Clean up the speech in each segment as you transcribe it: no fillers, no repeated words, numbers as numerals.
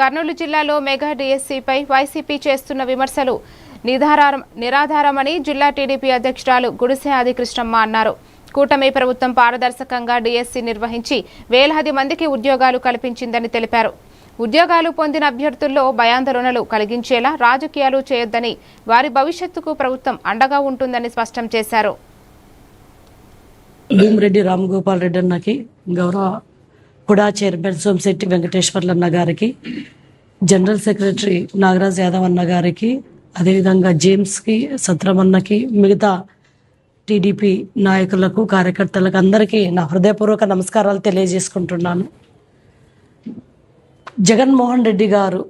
కర్నూలు జిల్లాలో mega డిఎస్సిపై YCP చేస్తున్న విమర్శలు నిరాధారమని జిల్లా టీడీపీ అధ్యక్షురాలు గుడిసె ఆదికృష్ణమ్మ అన్నారు. కూటమి ప్రభుత్వం పారదర్శకంగా డిఎస్సి నిర్వహించి వేలాది మందికి ఉద్యోగాలు కల్పించిందని తెలిపారు. ఉద్యోగాలు పొందిన అభ్యర్థుల్లో భయాందోళనలు కలిగించేలా రాజకీయాలు చేయొద్దని, వారి భవిష్యత్తుకు ప్రభుత్వం అండగా ఉంటుందని స్పష్టం చేశారు. భూమిరెడ్డి రామగోపాల్ రెడ్డి అన్నకి, గౌరవ కుడా చైర్మన్ సోమిశెట్టి వెంకటేశ్వర్లు అన్న గారికి, జనరల్ సెక్రటరీ నాగరాజ్ యాదవ్ అన్న గారికి, అదేవిధంగా జేమ్స్కి, సత్రమన్నకి, మిగతా టీడీపీ నాయకులకు, కార్యకర్తలకు అందరికీ నా హృదయపూర్వక నమస్కారాలు తెలియజేసుకుంటున్నాను. జగన్మోహన్ రెడ్డి గారు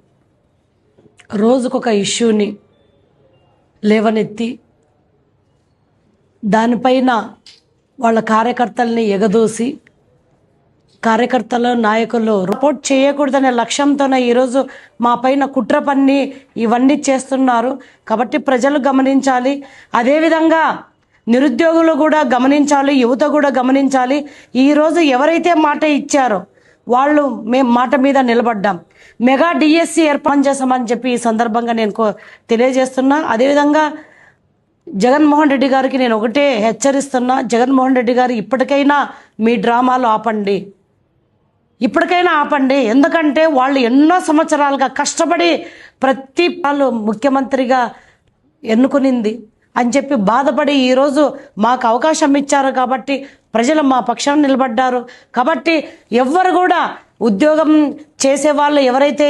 రోజుకొక ఇష్యూని లేవనెత్తి దానిపైన వాళ్ళ కార్యకర్తల్ని ఎగదోసి, కార్యకర్తలు నాయకులు రిపోర్ట్ చేయకూడదనే లక్ష్యంతోనే ఈరోజు మా పైన కుట్ర పన్ని ఇవన్నీ చేస్తున్నారు. కాబట్టి ప్రజలు గమనించాలి, అదేవిధంగా నిరుద్యోగులు కూడా గమనించాలి, యువత కూడా గమనించాలి. ఈరోజు ఎవరైతే మాట ఇచ్చారో వాళ్ళు మేము మాట మీద నిలబడ్డాం. మెగా డిఎస్సి ఏర్పాటు చేస్తామని చెప్పి ఈ సందర్భంగా నేను తెలియజేస్తున్నా. అదేవిధంగా జగన్మోహన్ రెడ్డి గారికి నేను ఒకటే హెచ్చరిస్తున్నా, జగన్మోహన్ రెడ్డి గారు ఇప్పటికైనా మీ డ్రామాలు ఆపండి, ఇప్పటికైనా ఆపండి. ఎందుకంటే వాళ్ళు ఎన్నో సంవత్సరాలుగా కష్టపడి ప్రతి వాళ్ళు ముఖ్యమంత్రిగా ఎన్నుకునింది అని చెప్పి బాధపడి ఈరోజు మాకు అవకాశం ఇచ్చారు కాబట్టి ప్రజలు మా పక్షాన నిలబడ్డారు. కాబట్టి ఎవ్వరు కూడా ఉద్యోగం చేసే వాళ్ళు ఎవరైతే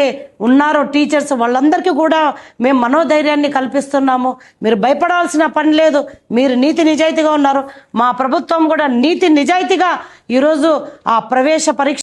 ఉన్నారో టీచర్స్, వాళ్ళందరికీ కూడా మేము మనోధైర్యాన్ని కల్పిస్తున్నాము. మీరు భయపడాల్సిన పని లేదు, మీరు నీతి నిజాయితీగా ఉన్నారు. మా ప్రభుత్వం కూడా నీతి నిజాయితీగా ఈరోజు ఆ ప్రవేశ పరీక్ష